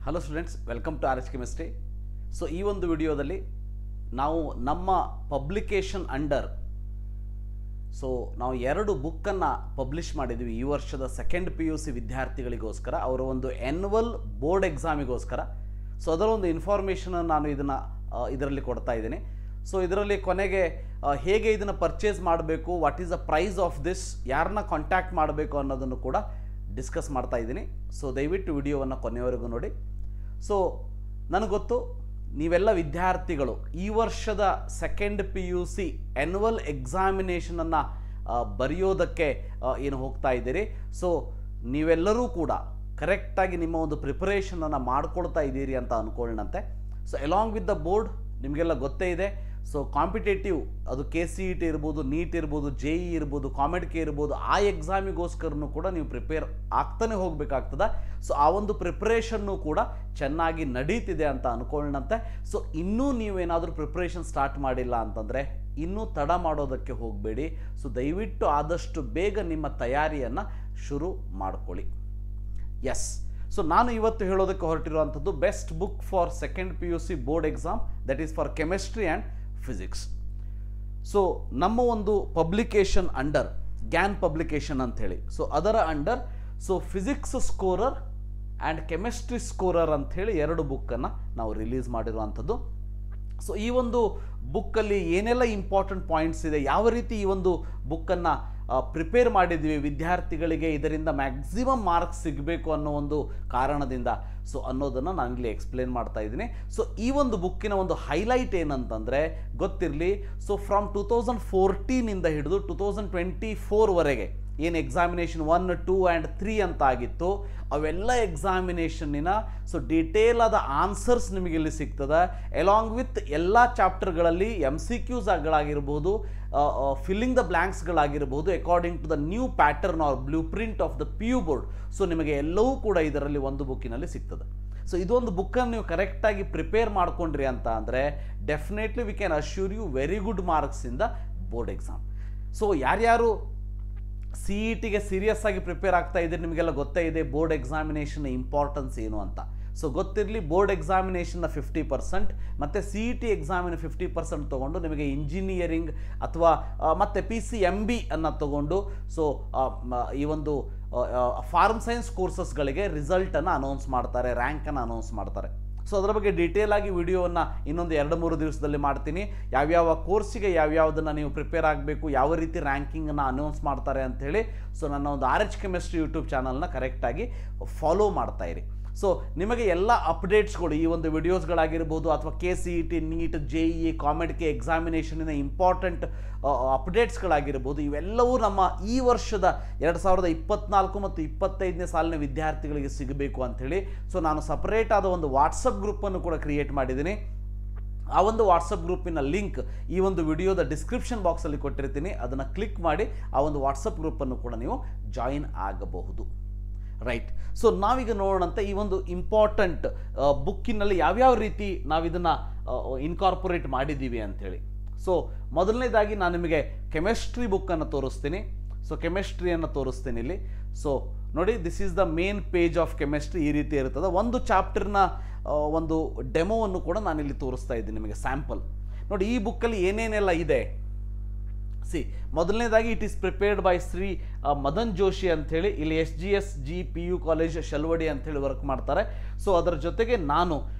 Hello students, welcome to RH chemistry. So ಈ ಒಂದು ವಿಡಿಯೋದಲ್ಲಿ ನಾವು ನಮ್ಮ ಪಬ್ಲಿಕೇಶನ್ ಅಂಡರ್ ನಾವು 2 ಬುಕ್ಕನ್ನು ಪಬ್ಲಿಷ್ ಮಾಡಿದ್ವಿ ಈ ವರ್ಷದ ಸೆಕೆಂಡ್ PUC ವಿದ್ಯಾರ್ಥಿಗಳಿಗೋಸ್ಕರ, ಅವರ ಒಂದು ಆ್ಯನ್ಯುವಲ್ ಬೋರ್ಡ್ ಎಕ್ಸಾಮಿಗೋಸ್ಕರ. ಸೊ ಅದರ ಒಂದು ಇನ್ಫಾರ್ಮೇಷನ್ ನಾನು ಇದರಲ್ಲಿ ಕೊಡ್ತಾ ಇದ್ದೀನಿ. ಸೊ ಇದರಲ್ಲಿ ಕೊನೆಗೆ ಹೇಗೆ ಇದನ್ನು ಪರ್ಚೇಸ್ ಮಾಡಬೇಕು, what is the price of this, ಯಾರನ್ನ ಕಾಂಟ್ಯಾಕ್ಟ್ ಮಾಡಬೇಕು ಅನ್ನೋದನ್ನು ಕೂಡ ಡಿಸ್ಕಸ್ ಮಾಡ್ತಾ ಇದ್ದೀನಿ. ಸೊ ದಯವಿಟ್ಟು ವಿಡಿಯೋವನ್ನು ಕೊನೆಯವರೆಗೂ ನೋಡಿ. ಸೊ ನನಗೆ ಗೊತ್ತು ನೀವೆಲ್ಲ ವಿದ್ಯಾರ್ಥಿಗಳು ಈ ವರ್ಷದ ಸೆಕೆಂಡ್ PUC ಆ್ಯನ್ಯುವಲ್ ಎಕ್ಸಾಮಿನೇಷನನ್ನು ಬರೆಯೋದಕ್ಕೆ ಏನು ಹೋಗ್ತಾ ಇದ್ದೀರಿ. ಸೊ ನೀವೆಲ್ಲರೂ ಕೂಡ ಕರೆಕ್ಟಾಗಿ ನಿಮ್ಮ ಒಂದು ಪ್ರಿಪರೇಷನನ್ನು ಮಾಡ್ಕೊಳ್ತಾ ಇದ್ದೀರಿ ಅಂತ ಅಂದ್ಕೊಳ್ಳಂತೆ. So along with the board ನಿಮಗೆಲ್ಲ ಗೊತ್ತೇ ಇದೆ. ಸೊ ಕಾಂಪಿಟೇಟಿವ್ ಅದು KCET ಇರ್ಬೋದು, ನೀಟ್ ಇರ್ಬೋದು, JEE ಇರ್ಬೋದು, COMEDK ಇರ್ಬೋದು, ಆ ಎಕ್ಸಾಮಿಗೋಸ್ಕರನೂ ಕೂಡ ನೀವು ಪ್ರಿಪೇರ್ ಆಗ್ತಾನೆ ಹೋಗಬೇಕಾಗ್ತದೆ. ಸೊ ಆ ಒಂದು ಪ್ರಿಪ್ರೇಷನ್ನು ಕೂಡ ಚೆನ್ನಾಗಿ ನಡೀತಿದೆ ಅಂತ ಅಂದ್ಕೊಳ್ಳಂತೆ. ಸೊ ಇನ್ನೂ ನೀವೇನಾದರೂ ಪ್ರಿಪ್ರೇಷನ್ ಸ್ಟಾರ್ಟ್ ಮಾಡಿಲ್ಲ ಅಂತಂದರೆ ಇನ್ನೂ ತಡ ಮಾಡೋದಕ್ಕೆ ಹೋಗಬೇಡಿ. ಸೊ ದಯವಿಟ್ಟು ಆದಷ್ಟು ಬೇಗ ನಿಮ್ಮ ತಯಾರಿಯನ್ನು ಶುರು ಮಾಡ್ಕೊಳ್ಳಿ. ಎಸ್, ಸೊ ನಾನು ಇವತ್ತು ಹೇಳೋದಕ್ಕೆ ಹೊರಟಿರುವಂಥದ್ದು best book for second PUC board exam, that is for chemistry and physics. So ನಮ್ಮ ಒಂದು ಪಬ್ಲಿಕೇಶನ್ ಅಂಡರ್ ಗ್ಯಾನ್ ಪಬ್ಲಿಕೇಶನ್ ಅಂಥೇಳಿ, ಸೊ ಅದರ under physics scorer and chemistry scorer ಅಂಥೇಳಿ 2 ಬುಕ್ಕನ್ನು ನಾವು ರಿಲೀಸ್ ಮಾಡಿರುವಂಥದ್ದು. ಸೊ ಈ ಒಂದು ಬುಕ್ಕಲ್ಲಿ ಏನೆಲ್ಲ ಇಂಪಾರ್ಟೆಂಟ್ ಪಾಯಿಂಟ್ಸ್ ಇದೆ, ಯಾವ ರೀತಿ ಈ ಒಂದು ಬುಕ್ಕನ್ನು ಪ್ರಿಪೇರ್ ಮಾಡಿದ್ವಿ ವಿದ್ಯಾರ್ಥಿಗಳಿಗೆ ಇದರಿಂದ ಮ್ಯಾಕ್ಸಿಮಮ್ ಮಾರ್ಕ್ಸ್ ಸಿಗಬೇಕು ಅನ್ನೋ ಒಂದು ಕಾರಣದಿಂದ, ಸೊ ಅನ್ನೋದನ್ನು ನಾನಿಲ್ಲಿ ಎಕ್ಸ್ಪ್ಲೇನ್ ಮಾಡ್ತಾ ಇದ್ದೀನಿ. ಸೊ ಈ ಒಂದು ಬುಕ್ಕಿನ ಒಂದು ಹೈಲೈಟ್ ಏನಂತಂದರೆ ಗೊತ್ತಿರಲಿ, ಸೊ ಫ್ರಮ್ 2014 ಹಿಡಿದು 2024ವರೆಗೆ ಏನು ಎಕ್ಸಾಮಿನೇಷನ್ 1, 2 ಆ್ಯಂಡ್ 3 ಅಂತ ಆಗಿತ್ತು, ಅವೆಲ್ಲ ಎಕ್ಸಾಮಿನೇಷನ್ನಿನ ಸೊ ಡೀಟೇಲ್ ಆದ ಆನ್ಸರ್ಸ್ ನಿಮಗಿಲ್ಲಿ ಸಿಗ್ತದೆ. ಅಲಾಂಗ್ ವಿತ್ ಎಲ್ಲ ಚಾಪ್ಟರ್ಗಳಲ್ಲಿ MCQಸ್ಗಳಾಗಿರ್ಬೋದು, ಫಿಲ್ಲಿಂಗ್ ದ ಬ್ಲ್ಯಾಂಕ್ಸ್ಗಳಾಗಿರ್ಬೋದು, according to the new pattern or blueprint of the PU board. So ನಿಮಗೆ ಎಲ್ಲವೂ ಕೂಡ ಇದರಲ್ಲಿ ಒಂದು ಬುಕ್ಕಿನಲ್ಲಿ ಸಿಗ್ತದೆ. ಸೊ ಇದೊಂದು ಬುಕ್ಕನ್ನು ನೀವು ಕರೆಕ್ಟಾಗಿ ಪ್ರಿಪೇರ್ ಮಾಡ್ಕೊಂಡ್ರಿ ಅಂತ ಅಂದರೆ definitely we can assure you very good marks in the board exam. So ಯಾರ್ಯಾರು CETಗೆ ಸೀರಿಯಸ್ ಆಗಿ ಪ್ರಿಪೇರ್ ಆಗ್ತಾ ಇದ್ದೀರಿ, ನಿಮಗೆಲ್ಲ ಗೊತ್ತೇ ಇದೆ ಬೋರ್ಡ್ ಎಕ್ಸಾಮಿನೇಷನ್ ಇಂಪಾರ್ಟೆನ್ಸ್ ಏನು ಅಂತ. ಸೊ ಗೊತ್ತಿರಲಿ, ಬೋರ್ಡ್ ಎಕ್ಸಾಮಿನೇಷನ್ನ 50% ಮತ್ತು CET ಎಕ್ಸಾಮಿನ 50% ತೊಗೊಂಡು ನಿಮಗೆ ಇಂಜಿನಿಯರಿಂಗ್ ಅಥವಾ ಮತ್ತು PCMB ಅನ್ನು ತೊಗೊಂಡು ಸೊ ಈ ಒಂದು ಫಾರ್ಮ್ ಸೈನ್ಸ್ ಕೋರ್ಸಸ್ಗಳಿಗೆ ರಿಸಲ್ಟನ್ನು ಅನೌನ್ಸ್ ಮಾಡ್ತಾರೆ, ರ್ಯಾಂಕನ್ನು ಅನೌನ್ಸ್ ಮಾಡ್ತಾರೆ. ಸೊ ಅದರ ಬಗ್ಗೆ ಡೀಟೇಲ್ ಆಗಿ ವಿಡಿಯೋವನ್ನು ಇನ್ನೊಂದು 2-3 ದಿವಸದಲ್ಲಿ ಮಾಡ್ತೀನಿ. ಯಾವ್ಯಾವ ಕೋರ್ಸಿಗೆ ಯಾವ್ಯಾವುದನ್ನು ನೀವು ಪ್ರಿಪೇರ್ ಆಗಬೇಕು, ಯಾವ ರೀತಿ ರ್ಯಾಂಕಿಂಗನ್ನು ಅನೌನ್ಸ್ ಮಾಡ್ತಾರೆ ಅಂಥೇಳಿ. ಸೊ ನನ್ನ ಒಂದು RH ಕೆಮಿಸ್ಟ್ರಿ ಯೂಟ್ಯೂಬ್ ಚಾನಲ್ನ ಕರೆಕ್ಟಾಗಿ ಫಾಲೋ ಮಾಡ್ತಾ ಇರಿ. ಸೊ ನಿಮಗೆ ಎಲ್ಲ ಅಪ್ಡೇಟ್ಸ್ಗಳು ಈ ಒಂದು ವಿಡಿಯೋಸ್ಗಳಾಗಿರ್ಬೋದು ಅಥವಾ KCET, ನೀಟ್, JEE, COMEDK ಎಕ್ಸಾಮಿನೇಷನಿನ ಇಂಪಾರ್ಟೆಂಟ್ ಅಪ್ಡೇಟ್ಸ್ಗಳಾಗಿರ್ಬೋದು, ಇವೆಲ್ಲವೂ ನಮ್ಮ ಈ ವರ್ಷದ 2024 ಮತ್ತು 25ನೇ ಸಾಲಿನ ವಿದ್ಯಾರ್ಥಿಗಳಿಗೆ ಸಿಗಬೇಕು ಅಂಥೇಳಿ ಸೊ ನಾನು ಸಪರೇಟ್ ಆದ ಒಂದು ವಾಟ್ಸಪ್ ಗ್ರೂಪನ್ನು ಕೂಡ ಕ್ರಿಯೇಟ್ ಮಾಡಿದ್ದೀನಿ. ಆ ಒಂದು ವಾಟ್ಸಪ್ ಗ್ರೂಪಿನ ಲಿಂಕ್ ಈ ಒಂದು ವಿಡಿಯೋದ ಡಿಸ್ಕ್ರಿಪ್ಷನ್ ಬಾಕ್ಸಲ್ಲಿ ಕೊಟ್ಟಿರ್ತೀನಿ. ಅದನ್ನು ಕ್ಲಿಕ್ ಮಾಡಿ ಆ ಒಂದು ವಾಟ್ಸಪ್ ಗ್ರೂಪನ್ನು ಕೂಡ ನೀವು ಜಾಯಿನ್ ಆಗಬಹುದು. ರೈಟ್, ಸೊ ನಾವೀಗ ನೋಡೋಣಂತೆ ಈ ಒಂದು ಇಂಪಾರ್ಟೆಂಟ್ ಬುಕ್ಕಿನಲ್ಲಿ ಯಾವ್ಯಾವ ರೀತಿ ನಾವಿದನ್ನು ಇನ್ಕಾರ್ಪೊರೇಟ್ ಮಾಡಿದ್ದೀವಿ ಅಂಥೇಳಿ. ಸೊ ಮೊದಲನೇದಾಗಿ ನಾನು ನಿಮಗೆ ಕೆಮಿಸ್ಟ್ರಿ ಬುಕ್ಕನ್ನು ತೋರಿಸ್ತೀನಿ. ಸೊ ಕೆಮಿಸ್ಟ್ರಿಯನ್ನು ತೋರಿಸ್ತೀನಿ ಇಲ್ಲಿ. ಸೊ ನೋಡಿ, this is the main page of chemistry. ಈ ರೀತಿ ಇರ್ತದೆ. ಒಂದು ಚಾಪ್ಟರ್ನ ಒಂದು ಡೆಮೋವನ್ನು ಕೂಡ ನಾನಿಲ್ಲಿ ತೋರಿಸ್ತಾ ಇದ್ದೀನಿ ನಿಮಗೆ, ಸ್ಯಾಂಪಲ್. ನೋಡಿ ಈ ಬುಕ್ಕಲ್ಲಿ ಏನೇನೆಲ್ಲ ಇದೆ. ಮೊದಲನೇದಾಗಿ it is prepared by Shri Madan Joshi ಅಂಥೇಳಿ, ಇಲ್ಲಿ SGSG PU ಕಾಲೇಜ್ ಶಲ್ವಡಿ ಅಂಥೇಳಿ ವರ್ಕ್ ಮಾಡ್ತಾರೆ. ಸೊ ಅದರ ಜೊತೆಗೆ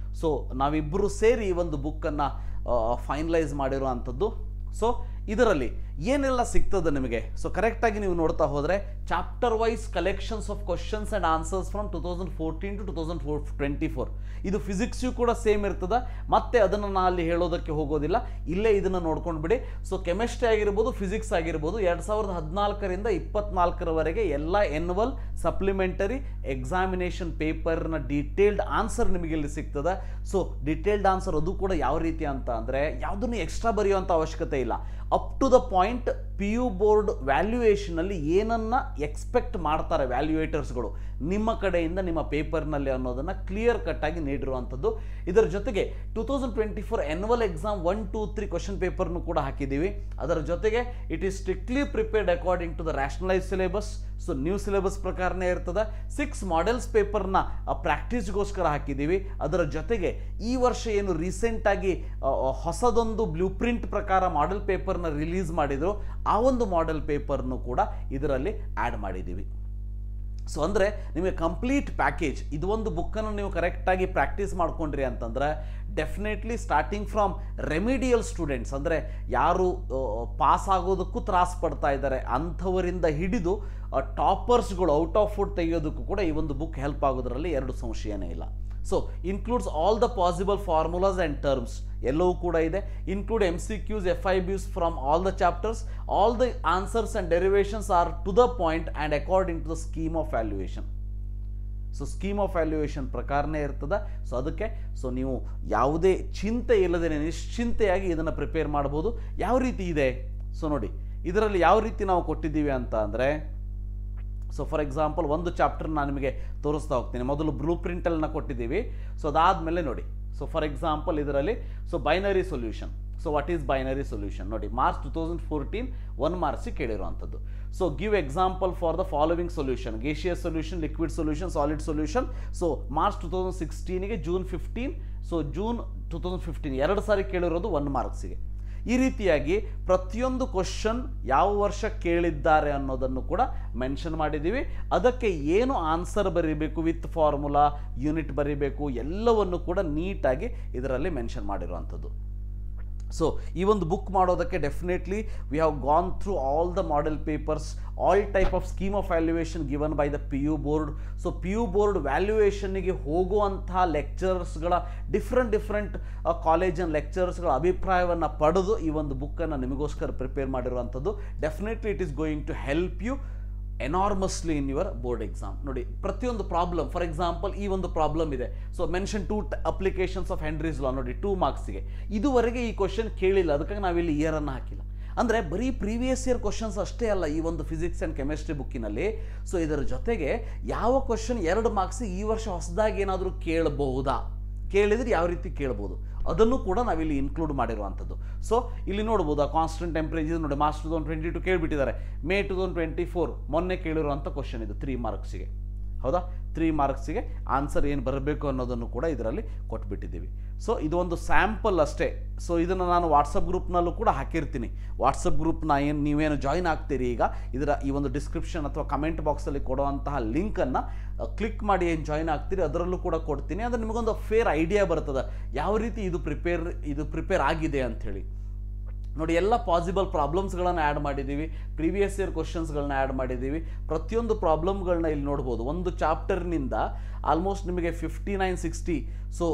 ನಾವಿಬ್ಬರು ಸೇರಿ ಈ ಒಂದು ಬುಕ್ಕನ್ನು ಫೈನಲೈಸ್ ಮಾಡಿರೋ ಅಂಥದ್ದು. ಸೊ ಇದರಲ್ಲಿ ಏನೆಲ್ಲ ಸಿಗ್ತದೆ ನಿಮಗೆ, ಸೊ ಕರೆಕ್ಟಾಗಿ ನೀವು ನೋಡ್ತಾ ಹೋದರೆ chapter wise collections of questions and answers from 2014 to 2024. ಇದು ಫಿಸಿಕ್ಸು ಕೂಡ ಸೇಮ್ ಇರ್ತದೆ, ಮತ್ತೆ ಅದನ್ನು ನಾನು ಅಲ್ಲಿ ಹೇಳೋದಕ್ಕೆ ಹೋಗೋದಿಲ್ಲ, ಇಲ್ಲೇ ಇದನ್ನು ನೋಡ್ಕೊಂಡು ಬಿಡಿ. ಸೊ ಕೆಮಿಸ್ಟ್ರಿ ಆಗಿರ್ಬೋದು, ಫಿಸಿಕ್ಸ್ ಆಗಿರ್ಬೋದು, 2014ರಿಂದ 2024ರವರೆಗೆ ಎಲ್ಲ ಆ್ಯನ್ಯುವಲ್ ಸಪ್ಲಿಮೆಂಟರಿ ಎಕ್ಸಾಮಿನೇಷನ್ ಪೇಪರ್ನ ಡೀಟೇಲ್ಡ್ ಆನ್ಸರ್ ನಿಮಗೆ ಇಲ್ಲಿ ಸಿಗ್ತದೆ. ಸೊ ಡೀಟೇಲ್ಡ್ ಆನ್ಸರ್ ಅದು ಕೂಡ ಯಾವ ರೀತಿ ಅಂತ ಅಂದರೆ ಯಾವುದನ್ನು ಎಕ್ಸ್ಟ್ರಾ ಬರೆಯುವಂಥ ಅವಶ್ಯಕತೆ ಇಲ್ಲ. Up to the point P U board ವ್ಯಾಲ್ಯೂಯೇಷನಲ್ಲಿ ಏನನ್ನು ಎಕ್ಸ್ಪೆಕ್ಟ್ ಮಾಡ್ತಾರೆ ವ್ಯಾಲ್ಯೂಯೇಟರ್ಸ್ಗಳು ನಿಮ್ಮ ಕಡೆಯಿಂದ ನಿಮ್ಮ ಪೇಪರ್ನಲ್ಲಿ ಅನ್ನೋದನ್ನು ಕ್ಲಿಯರ್ ಕಟ್ಟಾಗಿ ನೀಡಿರುವಂಥದ್ದು. ಇದರ ಜೊತೆಗೆ 2024 ಆ್ಯನ್ಯುವಲ್ ಎಕ್ಸಾಮ್ 1, 2, 3 ಕ್ವಶನ್ ಪೇಪರ್ನು ಕೂಡ ಹಾಕಿದ್ದೀವಿ. ಅದರ ಜೊತೆಗೆ it is strictly prepared according to the rationalise syllabus. So new syllabus ಪ್ರಕಾರನೇ ಇರ್ತದೆ. 6 ಮಾಡೆಲ್ಸ್ ಪೇಪರ್ನ ಪ್ರಾಕ್ಟೀಸ್ಗೋಸ್ಕರ ಹಾಕಿದ್ದೀವಿ. ಅದರ ಜೊತೆಗೆ ಈ ವರ್ಷ ಏನು ರೀಸೆಂಟಾಗಿ ಹೊಸದೊಂದು ಬ್ಲೂ ಪ್ರಿಂಟ್ ಪ್ರಕಾರ ಮಾಡೆಲ್ ಪೇಪರ್ನ ರಿಲೀಸ್ ಮಾಡಿದ್ರು, ಆ ಒಂದು ಮಾಡೆಲ್ ಪೇಪರ್ನು ಕೂಡ ಇದರಲ್ಲಿ ಆ್ಯಡ್ ಮಾಡಿದ್ದೀವಿ. ಸೊ ಅಂದರೆ ನಿಮಗೆ ಕಂಪ್ಲೀಟ್ ಪ್ಯಾಕೇಜ್, ಇದು ಒಂದು ಬುಕ್ಕನ್ನು ನೀವು ಕರೆಕ್ಟಾಗಿ ಪ್ರಾಕ್ಟೀಸ್ ಮಾಡ್ಕೊಂಡ್ರಿ ಅಂತಂದರೆ definitely starting from remedial students, ಅಂದರೆ ಯಾರು ಪಾಸ್ ಆಗೋದಕ್ಕೂ ತ್ರಾಸ ಪಡ್ತಾ ಇದ್ದಾರೆ ಅಂಥವರಿಂದ ಹಿಡಿದು ಟಾಪರ್ಸ್ಗಳು ಔಟ್ ಆಫ್ ಫುಡ್ ತೆಗೆಯೋದಕ್ಕೂ ಕೂಡ ಈ ಒಂದು ಬುಕ್ ಹೆಲ್ಪ್ ಆಗೋದ್ರಲ್ಲಿ ಎರಡು ಸಂಶಯನೇ ಇಲ್ಲ. So includes all the possible formulas and terms ಎಲ್ಲವೂ ಕೂಡ ಇದೆ. Include MCQs, FIBs from all the chapters. All the answers and derivations are to the point and according to the scheme of valuation. So scheme of valuation ಪ್ರಕಾರನೇ ಇರ್ತದೆ. So ಅದಕ್ಕೆ ನೀವು ಯಾವುದೇ ಚಿಂತೆ ಇಲ್ಲದೇ ನಿಶ್ಚಿಂತೆಯಾಗಿ ಇದನ್ನು ಪ್ರಿಪೇರ್ ಮಾಡ್ಬೋದು. ಯಾವ ರೀತಿ ಇದೆ ಸೊ ನೋಡಿ, ಇದರಲ್ಲಿ ಯಾವ ರೀತಿ ನಾವು ಕೊಟ್ಟಿದ್ದೀವಿ ಅಂತ ಅಂದರೆ, ಸೊ ಫಾರ್ ಎಕ್ಸಾಂಪಲ್ ಒಂದು ಚಾಪ್ಟರ್ ನಾನು ನಿಮಗೆ ತೋರಿಸ್ತಾ ಹೋಗ್ತೀನಿ. ಮೊದಲು ಬ್ಲೂ ಪ್ರಿಂಟಲ್ಲಿ ಕೊಟ್ಟಿದ್ದೀವಿ. ಸೊ ಅದಾದಮೇಲೆ ನೋಡಿ, ಸೊ ಫಾರ್ ಎಕ್ಸಾಂಪಲ್ ಇದರಲ್ಲಿ binary solution. So what is binary solution ನೋಡಿ, ಮಾರ್ಚ್ 2014 1 ಮಾರ್ಕ್ಸಿಗೆ ಕೇಳಿರುವಂಥದ್ದು. So give example for the following solution: gaseous solution, liquid solution, solid solution. So March 2016ಗೆ ಜೂನ್ 15, ಸೊ ಜೂನ್ 2015 2 ಸಾರಿ ಕೇಳಿರೋದು 1 ಮಾರ್ಕ್ಸಿಗೆ. ಈ ರೀತಿಯಾಗಿ ಪ್ರತಿಯೊಂದು ಕ್ವಶನ್ ಯಾವ ವರ್ಷ ಕೇಳಿದ್ದಾರೆ ಅನ್ನೋದನ್ನು ಕೂಡ ಮೆನ್ಷನ್ ಮಾಡಿದ್ದೀವಿ. ಅದಕ್ಕೆ ಏನು ಆನ್ಸರ್ ಬರೀಬೇಕು, ವಿತ್ ಫಾರ್ಮುಲಾ, ಯೂನಿಟ್ ಬರೀಬೇಕು, ಎಲ್ಲವನ್ನು ಕೂಡ ನೀಟಾಗಿ ಇದರಲ್ಲಿ ಮೆನ್ಷನ್ ಮಾಡಿರುವಂಥದ್ದು. ಸೊ ಈ ಒಂದು ಬುಕ್ ಮಾಡೋದಕ್ಕೆ definitely we have gone through all the model papers, all type of scheme of valuation given by the P U board. So P U board ವ್ಯಾಲ್ಯೂಯೇಷನ್ನಿಗೆ ಹೋಗುವಂತಹ ಲೆಕ್ಚರರ್ಸ್ಗಳ ಡಿಫ್ರೆಂಟ್ ಕಾಲೇಜಿನ ಲೆಕ್ಚರರ್ಸ್ಗಳ ಅಭಿಪ್ರಾಯವನ್ನು ಪಡೆದು ಈ ಒಂದು ಬುಕ್ಕನ್ನು ನಿಮಗೋಸ್ಕರ ಪ್ರಿಪೇರ್ ಮಾಡಿರುವಂಥದ್ದು. Definitely it is going to help you enormously in your board exam. ನೋಡಿ, ಪ್ರತಿಯೊಂದು ಪ್ರಾಬ್ಲಮ್, ಫಾರ್ ಎಕ್ಸಾಂಪಲ್ ಈ ಒಂದು ಪ್ರಾಬ್ಲಮ್ ಇದೆ. So mention 2 applications of Henry's law ನೋಡಿ, 2 ಮಾರ್ಕ್ಸಿಗೆ. ಇದುವರೆಗೆ ಈ ಕ್ವಶನ್ ಕೇಳಿಲ್ಲ, ಅದಕ್ಕಾಗಿ ನಾವಿಲ್ಲಿ ಇಯರನ್ನು ಹಾಕಿಲ್ಲ. ಅಂದರೆ ಬರೀ ಪ್ರೀವಿಯಸ್ ಇಯರ್ ಕ್ವಶನ್ಸ್ ಅಷ್ಟೇ ಅಲ್ಲ ಈ ಒಂದು ಫಿಸಿಕ್ಸ್ ಆ್ಯಂಡ್ ಕೆಮಿಸ್ಟ್ರಿ ಬುಕ್ಕಿನಲ್ಲಿ. ಸೊ ಇದರ ಜೊತೆಗೆ ಯಾವ ಕ್ವಶನ್ 2 ಮಾರ್ಕ್ಸಿಗೆ ಈ ವರ್ಷ ಹೊಸದಾಗಿ ಏನಾದರೂ ಕೇಳಬಹುದಾ, ಕೇಳಿದರೆ ಯಾವ ರೀತಿ ಕೇಳ್ಬೋದು ಅದನ್ನು ಕೂಡ ನಾವಿಲ್ಲಿ ಇನ್ಕ್ಲೂಡ್ ಮಾಡಿರುವಂಥದ್ದು. ಸೊ ಇಲ್ಲಿ ನೋಡ್ಬೋದು, ಆ ಕಾನ್ಸ್ಟೆಂಟ್ ಟೆಂಪ್ರೇಚರ್ ನೋಡಿ, ಮಾರ್ಚ್ 2022 ಕೇಳಿಬಿಟ್ಟಿದ್ದಾರೆ. ಮೇ 2024 ಮೊನ್ನೆ ಕೇಳಿರುವಂಥ ಕ್ವಶನ್ ಇದು 3 ಮಾರ್ಕ್ಸಿಗೆ. ಹೌದಾ, 3 ಮಾರ್ಕ್ಸಿಗೆ ಆನ್ಸರ್ ಏನು ಬರಬೇಕು ಅನ್ನೋದನ್ನು ಕೂಡ ಇದರಲ್ಲಿ ಕೊಟ್ಬಿಟ್ಟಿದ್ದೀವಿ. ಸೊ ಇದು ಒಂದು ಸ್ಯಾಂಪಲ್ ಅಷ್ಟೇ. ಸೊ ಇದನ್ನು ನಾನು ವಾಟ್ಸಪ್ ಗ್ರೂಪ್ನಲ್ಲೂ ಕೂಡ ಹಾಕಿರ್ತೀನಿ. ವಾಟ್ಸಪ್ ಗ್ರೂಪ್ನ ನೀವೇನು ಜಾಯಿನ್ ಆಗ್ತೀರಿ ಈಗ, ಇದರ ಈ ಒಂದು ಡಿಸ್ಕ್ರಿಪ್ಷನ್ ಅಥವಾ ಕಮೆಂಟ್ ಬಾಕ್ಸಲ್ಲಿ ಕೊಡುವಂತಹ ಲಿಂಕನ್ನು ಕ್ಲಿಕ್ ಮಾಡಿ ಏನು ಜಾಯಿನ್ ಆಗ್ತೀರಿ ಅದರಲ್ಲೂ ಕೂಡ ಕೊಡ್ತೀನಿ. ಅಂದರೆ ನಿಮಗೊಂದು ಫೇರ್ ಐಡಿಯಾ ಬರ್ತದೆ ಯಾವ ರೀತಿ ಇದು ಪ್ರಿಪೇರ್ ಆಗಿದೆ ಅಂಥೇಳಿ. ನೋಡಿ, ಎಲ್ಲ ಪಾಸಿಬಲ್ ಪ್ರಾಬ್ಲಮ್ಸ್ಗಳನ್ನು ಆ್ಯಡ್ ಮಾಡಿದ್ದೀವಿ, ಪ್ರೀವಿಯಸ್ ಇಯರ್ ಕ್ವಶನ್ಸ್ಗಳನ್ನ ಆ್ಯಡ್ ಮಾಡಿದ್ದೀವಿ. ಪ್ರತಿಯೊಂದು ಪ್ರಾಬ್ಲಮ್ಗಳನ್ನ ಇಲ್ಲಿ ನೋಡ್ಬೋದು. ಒಂದು ಚಾಪ್ಟರ್ನಿಂದ ಆಲ್ಮೋಸ್ಟ್ ನಿಮಗೆ 59-60. ಸೊ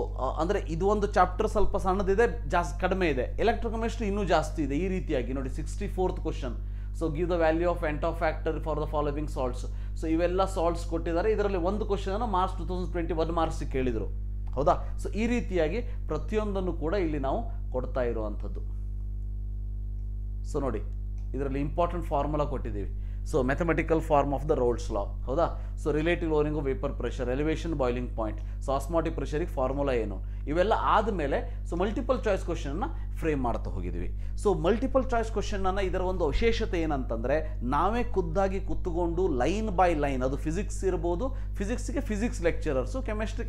ಅಂದರೆ ಇದು ಒಂದು ಚಾಪ್ಟರ್ ಸ್ವಲ್ಪ ಸಣ್ಣದಿದೆ, ಕಡಿಮೆ ಇದೆ. ಎಲೆಕ್ಟ್ರೋಕೆಮಿಸ್ಟ್ರಿ ಇನ್ನೂ ಜಾಸ್ತಿ ಇದೆ. ಈ ರೀತಿಯಾಗಿ ನೋಡಿ, 64th question. So give the value of ಎಂಟೋ factor for the following salts. So ಇವೆಲ್ಲ ಸಾಲ್ಟ್ಸ್ ಕೊಟ್ಟಿದ್ದಾರೆ. ಇದರಲ್ಲಿ ಒಂದು ಕ್ವಶನನ್ನು ಮಾರ್ಚ್ 2021 ಮಾರ್ಕ್ಸಿಗೆ ಕೇಳಿದರು. ಹೌದಾ, ಸೊ ಈ ರೀತಿಯಾಗಿ ಪ್ರತಿಯೊಂದನ್ನು ಕೂಡ ಇಲ್ಲಿ ನಾವು ಕೊಡ್ತಾ ಇರುವಂಥದ್ದು. ಸೊ ನೋಡಿ, ಇದರಲ್ಲಿ ಇಂಪಾರ್ಟೆಂಟ್ ಫಾರ್ಮುಲಾ ಕೊಟ್ಟಿದ್ದೀವಿ. So mathematical form of the Raoult's law. ಹೌದಾ, so relative lowering of vapour pressure, elevation, boiling point, so osmotic ಪ್ರೆಷರಿಗೆ ಫಾರ್ಮುಲಾ ಏನು, ಇವೆಲ್ಲ ಆದಮೇಲೆ ಸೊ ಮಲ್ಟಿಪಲ್ ಚಾಯ್ಸ್ ಕ್ವಶನ್ನ ಫ್ರೇಮ್ ಮಾಡ್ತಾ ಹೋಗಿದ್ದೀವಿ. ಸೊ ಮಲ್ಟಿಪಲ್ ಚಾಯ್ಸ್ ಕ್ವಶನನ್ನು ಇದರ ಒಂದು ವಿಶೇಷತೆ ಏನಂತಂದರೆ, ನಾವೇ ಖುದ್ದಾಗಿ ಕೂತ್ಕೊಂಡು ಲೈನ್ ಬೈ ಲೈನ್, ಅದು ಫಿಸಿಕ್ಸ್ ಇರ್ಬೋದು, ಫಿಸಿಕ್ಸ್ಗೆ physics lecturers,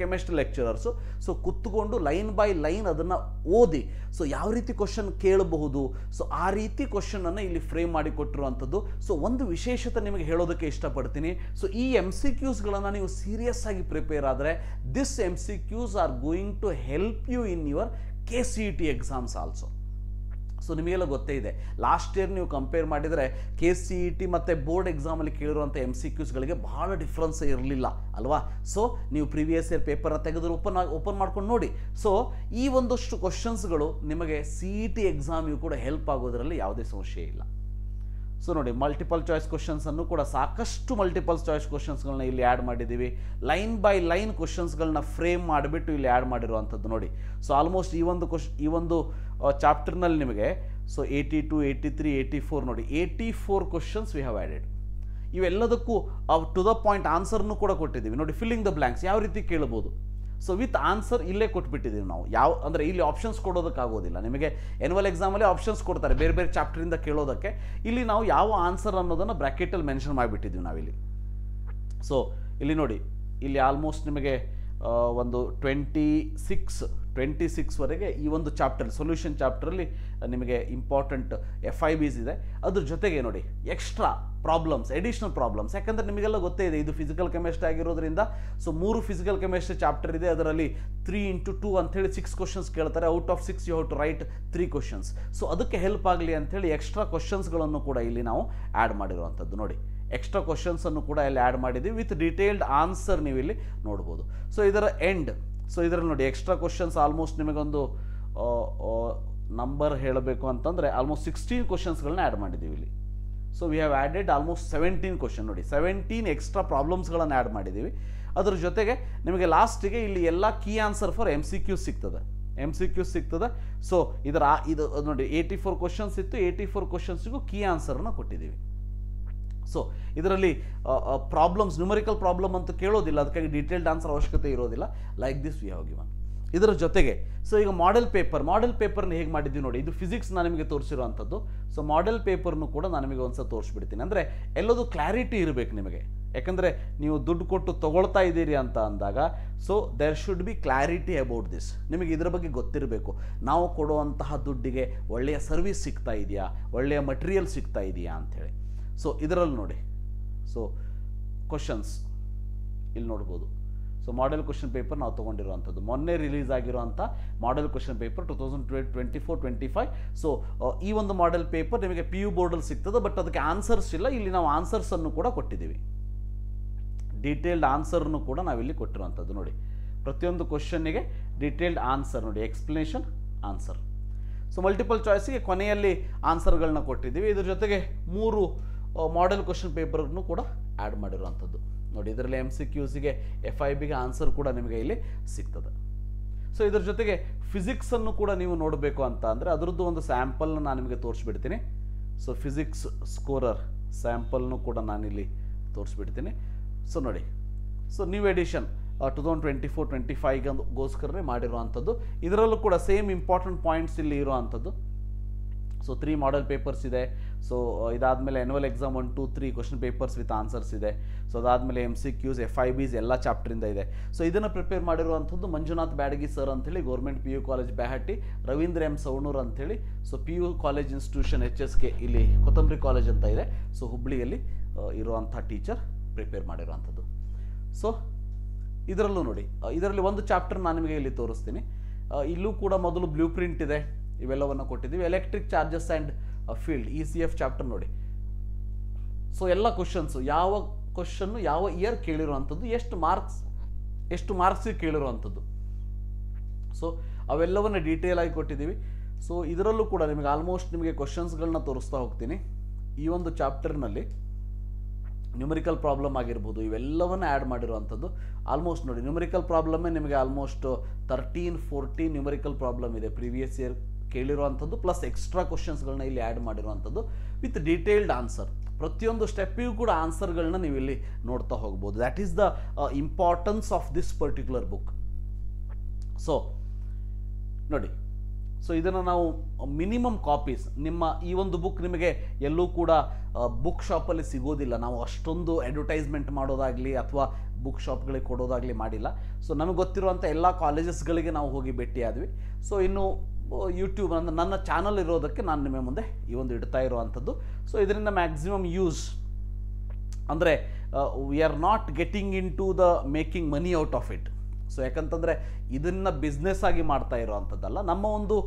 chemistry lecturers, so ಕೂತ್ಕೊಂಡು ಲೈನ್ ಬೈ ಲೈನ್ ಅದನ್ನು ಓದಿ ಸೊ ಯಾವ ರೀತಿ ಕ್ವಶನ್ ಕೇಳಬಹುದು, ಸೊ ಆ ರೀತಿ ಕ್ವಶನನ್ನು ಇಲ್ಲಿ ಫ್ರೇಮ್ ಮಾಡಿ ಕೊಟ್ಟಿರುವಂಥದ್ದು. ಸೊ ಒಂದು ವಿಶೇಷತೆ ನಿಮಗೆ ಹೇಳೋದಕ್ಕೆ ಇಷ್ಟಪಡ್ತೀನಿ. ಸೊ ಈ MCQsಗಳನ್ನು ನೀವು ಸೀರಿಯಸ್ ಆಗಿ ಪ್ರಿಪೇರ್ ಆದರೆ, this MCQs are going to help you in your KCET exams also. So ನಿಮಗೆಲ್ಲ ಗೊತ್ತೇ ಇದೆ, ಲಾಸ್ಟ್ ಇಯರ್ ನೀವು ಕಂಪೇರ್ ಮಾಡಿದರೆ KCET ಮತ್ತು ಬೋರ್ಡ್ ಎಕ್ಸಾಮಲ್ಲಿ ಕೇಳಿರುವಂಥ MCQsಗಳಿಗೆ ಬಹಳ ಡಿಫ್ರೆನ್ಸ್ ಇರಲಿಲ್ಲ ಅಲ್ವಾ. ಸೊ ನೀವು ಪ್ರೀವಿಯಸ್ ಇಯರ್ ಪೇಪರ್ನ ತೆಗೆದು ಓಪನ್ ಮಾಡ್ಕೊಂಡು ನೋಡಿ. ಸೊ ಈ ಒಂದಷ್ಟು ಕ್ವಶನ್ಸ್ಗಳು ನಿಮಗೆ CET ಎಕ್ಸಾಮಿಗೂ ಕೂಡ ಹೆಲ್ಪ್ ಆಗೋದರಲ್ಲಿ ಯಾವುದೇ ಸಂಶಯ ಇಲ್ಲ. ಸೊ ನೋಡಿ, ಮಲ್ಟಿಪಲ್ ಚಾಯ್ಸ್ ಕ್ವಶನ್ಸನ್ನು ಕೂಡ ಸಾಕಷ್ಟು ಮಲ್ಟಿಪಲ್ ಚಾಯ್ಸ್ ಕ್ವಶನ್ಸ್ಗಳನ್ನ ಇಲ್ಲಿ ಆ್ಯಡ್ ಮಾಡಿದ್ದೀವಿ. ಲೈನ್ ಬೈ ಲೈನ್ ಕ್ವಶನ್ಸ್ಗಳನ್ನ ಫ್ರೇಮ್ ಮಾಡಿಬಿಟ್ಟು ಇಲ್ಲಿ ಆ್ಯಡ್ ಮಾಡಿರುವಂಥದ್ದು ನೋಡಿ. ಸೊ ಆಲ್ಮೋಸ್ಟ್ ಈ ಒಂದು ಚಾಪ್ಟರ್ನಲ್ಲಿ ನಿಮಗೆ ಸೊ 82, 83, 84 ನೋಡಿ 84 ಕ್ವಶನ್ಸ್ ವಿ ಹ್ಯಾವ್ ಆ್ಯಡೆಡ್. ಇವೆಲ್ಲದಕ್ಕೂ ಟು ದ ಪಾಯಿಂಟ್ ಆನ್ಸರ್ನು ಕೂಡ ಕೊಟ್ಟಿದ್ದೀವಿ ನೋಡಿ. ಫಿಲ್ಲಿಂಗ್ ದ ಬ್ಲ್ಯಾಂಕ್ಸ್ ಯಾವ ರೀತಿ ಕೇಳ್ಬೋದು, ಸೊ ವಿತ್ ಆನ್ಸರ್ ಇಲ್ಲೇ ಕೊಟ್ಬಿಟ್ಟಿದ್ದೀವಿ ನಾವು. ಯಾವ ಅಂದರೆ ಇಲ್ಲಿ ಆಪ್ಷನ್ಸ್ ಕೊಡೋದಕ್ಕಾಗೋದಿಲ್ಲ ನಿಮಗೆ. ಎನ್ಯುವಲ್ ಎಕ್ಸಾಮಲ್ಲಿ ಆಪ್ಷನ್ಸ್ ಕೊಡ್ತಾರೆ ಬೇರೆ ಬೇರೆ ಚಾಪ್ಟರಿಂದ ಕೇಳೋದಕ್ಕೆ. ಇಲ್ಲಿ ನಾವು ಯಾವ ಆನ್ಸರ್ ಅನ್ನೋದನ್ನು ಬ್ರ್ಯಾಕೆಟಲ್ಲಿ ಮೆನ್ಷನ್ ಮಾಡಿಬಿಟ್ಟಿದ್ದೀವಿ ನಾವಿಲ್ಲಿ. ಸೊ ಇಲ್ಲಿ ನೋಡಿ, ಇಲ್ಲಿ ಆಲ್ಮೋಸ್ಟ್ ನಿಮಗೆ ಒಂದು 26ವರೆಗೆ ಈ ಒಂದು ಚಾಪ್ಟರ್ ಸೊಲ್ಯೂಷನ್ ಚಾಪ್ಟರಲ್ಲಿ ನಿಮಗೆ ಇಂಪಾರ್ಟೆಂಟ್ FIBs ಇದೆ. ಅದ್ರ ಜೊತೆಗೆ ನೋಡಿ ಎಕ್ಸ್ಟ್ರಾ ಪ್ರಾಬ್ಲಮ್ಸ್, ಎಡಿಷನಲ್ ಪ್ರಾಬ್ಲಮ್ಸ್. ಯಾಕಂದರೆ ನಿಮಗೆಲ್ಲ ಗೊತ್ತೇ ಇದೆ ಇದು ಫಿಸಿಕಲ್ ಕೆಮಿಸ್ಟ್ರಿ ಆಗಿರೋದ್ರಿಂದ. ಸೊ 3 ಫಿಸಿಕಲ್ ಕೆಮಿಸ್ಟ್ರಿ ಚಾಪ್ಟರ್ ಇದೆ. ಅದರಲ್ಲಿ 3x2 ಅಂಥೇಳಿ 6 ಕ್ವಶನ್ಸ್ ಕೇಳ್ತಾರೆ. Out of 6 you have to write 3 questions. So ಅದಕ್ಕೆ ಹೆಲ್ಪ್ ಆಗಲಿ ಅಂಥೇಳಿ ಎಕ್ಸ್ಟ್ರಾ ಕ್ವಶನ್ಸ್ಗಳನ್ನು ಕೂಡ ಇಲ್ಲಿ ನಾವು ಆ್ಯಡ್ ಮಾಡಿರುವಂಥದ್ದು ನೋಡಿ. ಎಕ್ಸ್ಟ್ರಾ ಕ್ವಶನ್ಸನ್ನು ಕೂಡ ಇಲ್ಲಿ ಆ್ಯಡ್ ಮಾಡಿದ್ದೀವಿ ವಿತ್ ಡೀಟೇಲ್ಡ್ ಆನ್ಸರ್ ನೀವು ಇಲ್ಲಿ ನೋಡ್ಬೋದು. ಸೊ ಇದರ ಎಂಡ್, ಸೊ ಇದರಲ್ಲಿ ನೋಡಿ ಎಕ್ಸ್ಟ್ರಾ ಕ್ವಶನ್ಸ್ ಆಲ್ಮೋಸ್ಟ್ ನಿಮಗೊಂದು ನಂಬರ್ ಹೇಳಬೇಕು ಅಂತಂದರೆ ಆಲ್ಮೋಸ್ಟ್ 16 ಕ್ವಶನ್ಸ್ಗಳನ್ನ ಆ್ಯಡ್ ಮಾಡಿದ್ದೀವಿ ಇಲ್ಲಿ. So we have added almost 17 question ನೋಡಿ. 17 ಎಕ್ಸ್ಟ್ರಾ ಪ್ರಾಬ್ಲಮ್ಸ್ಗಳನ್ನು ಆ್ಯಡ್ ಮಾಡಿದ್ದೀವಿ. ಅದ್ರ ಜೊತೆಗೆ ನಿಮಗೆ ಲಾಸ್ಟಿಗೆ ಇಲ್ಲಿ ಎಲ್ಲ ಕೀ ಆನ್ಸರ್ ಫಾರ್ MCQ ಸಿಗ್ತದೆ. ಸಿಗ್ತದೆ. ಸೊ ಇದು ನೋಡಿ 84 ಕ್ವಶನ್ಸ್ ಇತ್ತು. 84 ಕ್ವಶನ್ಸಿಗೂ ಕೀ ಆನ್ಸರನ್ನು ಕೊಟ್ಟಿದ್ದೀವಿ. ಸೊ ಇದರಲ್ಲಿ ಪ್ರಾಬ್ಲಮ್ಸ್, ನ್ಯೂಮರಿಕಲ್ ಪ್ರಾಬ್ಲಮ್ ಅಂತ ಕೇಳೋದಿಲ್ಲ, ಅದಕ್ಕಾಗಿ ಡೀಟೇಲ್ಡ್ ಆನ್ಸರ್ ಅವಶ್ಯಕತೆ ಇರೋದಿಲ್ಲ. Like this we have given. ಇದರ ಜೊತೆಗೆ ಸೊ ಈಗ ಮಾಡೆಲ್ ಪೇಪರ್ನ ಹೇಗೆ ಮಾಡಿದ್ವಿ ನೋಡಿ. ಇದು ಫಿಸಿಕ್ಸ್ ನಾನು ನಿಮಗೆ ತೋರಿಸಿರುವಂಥದ್ದು. ಸೊ ಮಾಡೆಲ್ ಪೇಪರ್ನು ಕೂಡ ನಾನು ನಿಮಗೆ ಒಂದ್ಸಲ ತೋರಿಸ್ಬಿಡ್ತೀನಿ. ಅಂದರೆ ಎಲ್ಲದೂ ಕ್ಲಾರಿಟಿ ಇರಬೇಕು ನಿಮಗೆ. ಯಾಕಂದರೆ ನೀವು ದುಡ್ಡು ಕೊಟ್ಟು ತೊಗೊಳ್ತಾ ಇದ್ದೀರಿ ಅಂತ ಅಂದಾಗ so there should be clarity about this. ನಿಮಗೆ ಇದರ ಬಗ್ಗೆ ಗೊತ್ತಿರಬೇಕು. ನಾವು ಕೊಡುವಂತಹ ದುಡ್ಡಿಗೆ ಒಳ್ಳೆಯ ಸರ್ವಿಸ್ ಸಿಗ್ತಾ ಇದೆಯಾ, ಒಳ್ಳೆಯ ಮಟೀರಿಯಲ್ ಸಿಗ್ತಾ ಇದೆಯಾ ಅಂಥೇಳಿ. ಸೊ ಇದರಲ್ಲಿ ನೋಡಿ, ಸೊ ಕ್ವಶನ್ಸ್ ಇಲ್ಲಿ ನೋಡ್ಬೋದು. ಸೊ ಮಾಡೆಲ್ ಕ್ವಶನ್ ಪೇಪರ್ ನಾವು ತೊಗೊಂಡಿರುವಂಥದ್ದು ಮೊನ್ನೆ ರಿಲೀಸ್ ಆಗಿರುವಂಥ ಮಾಡೆಲ್ ಕ್ವಶನ್ ಪೇಪರ್ 2024-25. ಸೊ ಈ ಒಂದು ಮಾಡೆಲ್ ಪೇಪರ್ ನಿಮಗೆ PU ಬೋರ್ಡಲ್ಲಿ ಸಿಗ್ತದೆ. ಬಟ್ ಅದಕ್ಕೆ ಆನ್ಸರ್ಸ್ ಇಲ್ಲ. ಇಲ್ಲಿ ನಾವು ಆನ್ಸರ್ಸನ್ನು ಕೂಡ ಕೊಟ್ಟಿದ್ದೀವಿ. ಡೀಟೇಲ್ಡ್ ಆನ್ಸರ್ನು ಕೂಡ ನಾವಿಲ್ಲಿ ಕೊಟ್ಟಿರುವಂಥದ್ದು ನೋಡಿ. ಪ್ರತಿಯೊಂದು ಕ್ವಶನ್ನಿಗೆ ಡೀಟೇಲ್ಡ್ ಆನ್ಸರ್ ನೋಡಿ, ಎಕ್ಸ್ಪ್ಲನೇಷನ್, ಆನ್ಸರ್. ಸೊ ಮಲ್ಟಿಪಲ್ ಚಾಯ್ಸಿಗೆ ಕೊನೆಯಲ್ಲಿ ಆನ್ಸರ್ಗಳನ್ನ ಕೊಟ್ಟಿದ್ದೀವಿ. ಇದ್ರ ಜೊತೆಗೆ 3 ಮಾಡೆಲ್ ಕ್ವಶನ್ ಪೇಪರ್ನು ಕೂಡ ಆ್ಯಡ್ ಮಾಡಿರುವಂಥದ್ದು ನೋಡಿ. ಇದರಲ್ಲಿ MCQಸಿಗೆ FIBಗೆ ಆನ್ಸರ್ ಕೂಡ ನಿಮಗೆ ಇಲ್ಲಿ ಸಿಗ್ತದೆ. ಸೊ ಇದ್ರ ಜೊತೆಗೆ ಫಿಸಿಕ್ಸನ್ನು ಕೂಡ ನೀವು ನೋಡಬೇಕು ಅಂತ ಅಂದರೆ ಅದರದ್ದು ಒಂದು ಸ್ಯಾಂಪಲ್ನ ನಾನು ನಿಮಗೆ ತೋರಿಸ್ಬಿಡ್ತೀನಿ. ಸೊ ಫಿಸಿಕ್ಸ್ ಸ್ಕೋರರ್ ಸ್ಯಾಂಪಲ್ನು ಕೂಡ ನಾನಿಲ್ಲಿ ತೋರಿಸ್ಬಿಡ್ತೀನಿ. ಸೊ ನೋಡಿ, ಸೊ ನ್ಯೂ ಎಡಿಷನ್ 2024-25ಗೋಸ್ಕರನೇ ಮಾಡಿರುವಂಥದ್ದು. ಇದರಲ್ಲೂ ಕೂಡ ಸೇಮ್ ಇಂಪಾರ್ಟೆಂಟ್ ಪಾಯಿಂಟ್ಸ್ ಇಲ್ಲಿ ಇರುವಂಥದ್ದು. ಸೊ 3 ಮಾಡೆಲ್ ಪೇಪರ್ಸ್ ಇದೆ. ಸೊ ಇದಾದಮೇಲೆ annual exam 1, 2, 3 question papers with answers ಇದೆ. ಸೊ ಅದಾದಮೇಲೆ MCQs, FIBs ಎಲ್ಲ ಚಾಪ್ಟರಿಂದ ಇದೆ. ಸೊ ಇದನ್ನು ಪ್ರಿಪೇರ್ ಮಾಡಿರುವಂಥದ್ದು ಮಂಜುನಾಥ್ ಬ್ಯಾಡಗಿ ಸರ್ ಅಂಥೇಳಿ, government PU college Byahatti, Ravindra M Savanur ಅಂಥೇಳಿ. So PU college institution HSK ಇಲ್ಲಿ ಕೊತ್ತಂಬರಿ ಕಾಲೇಜ್ ಅಂತ ಇದೆ. ಸೊ ಹುಬ್ಳಿಯಲ್ಲಿ ಇರುವಂಥ ಟೀಚರ್ ಪ್ರಿಪೇರ್ ಮಾಡಿರುವಂಥದ್ದು. ಸೊ ಇದರಲ್ಲೂ ನೋಡಿ, ಇದರಲ್ಲಿ ಒಂದು ಚಾಪ್ಟರ್ ನಾನು ನಿಮಗೆ ಇಲ್ಲಿ ತೋರಿಸ್ತೀನಿ. ಇಲ್ಲೂ ಕೂಡ ಮೊದಲು ಬ್ಲೂ ಪ್ರಿಂಟ್ ಇದೆ, ಇವೆಲ್ಲವನ್ನು ಕೊಟ್ಟಿದ್ದೀವಿ. Electric charges and field ECF chapter ನೋಡಿ. ಸೊ ಎಲ್ಲ ಕ್ವಶನ್ಸು, ಯಾವ ಕ್ವಶನ್ನು ಯಾವ ಇಯರ್ ಕೇಳಿರುವಂಥದ್ದು, ಎಷ್ಟು ಮಾರ್ಕ್ಸಿಗೆ ಕೇಳಿರುವಂಥದ್ದು, ಸೊ ಅವೆಲ್ಲವನ್ನು ಡೀಟೇಲ್ ಆಗಿ ಕೊಟ್ಟಿದ್ದೀವಿ. ಸೊ ಇದರಲ್ಲೂ ಕೂಡ ನಿಮಗೆ ಆಲ್ಮೋಸ್ಟ್ ನಿಮಗೆ ಕ್ವಶನ್ಸ್ಗಳನ್ನ ತೋರಿಸ್ತಾ ಹೋಗ್ತೀನಿ. ಈ ಒಂದು ಚಾಪ್ಟರ್ನಲ್ಲಿ ನ್ಯೂಮರಿಕಲ್ ಪ್ರಾಬ್ಲಮ್ ಆಗಿರ್ಬೋದು, ಇವೆಲ್ಲವನ್ನು ಆ್ಯಡ್ ಮಾಡಿರುವಂಥದ್ದು. ಆಲ್ಮೋಸ್ಟ್ ನೋಡಿ, ನ್ಯೂಮರಿಕಲ್ ಪ್ರಾಬ್ಲಮ್ಮೇ ನಿಮಗೆ ಆಲ್ಮೋಸ್ಟ್ 13-14 ನ್ಯೂಮರಿಕಲ್ ಪ್ರಾಬ್ಲಮ್ ಇದೆ ಪ್ರೀವಿಯಸ್ ಇಯರ್ ಕೇಳಿರುವಂಥದ್ದು, ಪ್ಲಸ್ ಎಕ್ಸ್ಟ್ರಾ ಕ್ವಶನ್ಸ್ಗಳನ್ನ ಇಲ್ಲಿ ಆ್ಯಡ್ ಮಾಡಿರುವಂಥದ್ದು ವಿತ್ ಡೀಟೇಲ್ಡ್ ಆನ್ಸರ್. ಪ್ರತಿಯೊಂದು ಸ್ಟೆಪ್ಪಿಗೂ ಕೂಡ ಆನ್ಸರ್ಗಳನ್ನ ನೀವು ಇಲ್ಲಿ ನೋಡ್ತಾ ಹೋಗ್ಬೋದು. That is the importance of this particular book. So ನೋಡಿ, ಸೊ ಇದನ್ನು ನಾವು ಮಿನಿಮಮ್ ಕಾಪೀಸ್, ನಿಮ್ಮ ಈ ಒಂದು ಬುಕ್ ನಿಮಗೆ ಎಲ್ಲೂ ಕೂಡ ಬುಕ್ ಶಾಪಲ್ಲಿ ಸಿಗೋದಿಲ್ಲ. ನಾವು ಅಷ್ಟೊಂದು ಅಡ್ವರ್ಟೈಸ್ಮೆಂಟ್ ಮಾಡೋದಾಗಲಿ ಅಥವಾ ಬುಕ್ ಶಾಪ್ಗಳಿಗೆ ಕೊಡೋದಾಗಲಿ ಮಾಡಿಲ್ಲ. ಸೊ ನಮಗೆ ಗೊತ್ತಿರುವಂಥ ಎಲ್ಲ ಕಾಲೇಜಸ್ಗಳಿಗೆ ನಾವು ಹೋಗಿ ಭೇಟಿಯಾದ್ವಿ. ಸೊ ಇನ್ನು ಯೂಟ್ಯೂಬ್ ನನ್ನ ಚಾನಲ್ ಇರೋದಕ್ಕೆ ನಾನು ನಿಮ್ಮ ಮುಂದೆ ಈ ಒಂದು ಇಡ್ತಾ ಇರುವಂಥದ್ದು. ಸೊ ಇದರಿಂದ ಮ್ಯಾಕ್ಸಿಮಮ್ ಯೂಸ್ ಅಂದರೆ we are not getting into the making money out of it. So ಯಾಕಂತಂದರೆ ಇದನ್ನು ಬಿಸ್ನೆಸ್ ಆಗಿ ಮಾಡ್ತಾ ಇರೋವಂಥದ್ದಲ್ಲ, ನಮ್ಮ ಒಂದು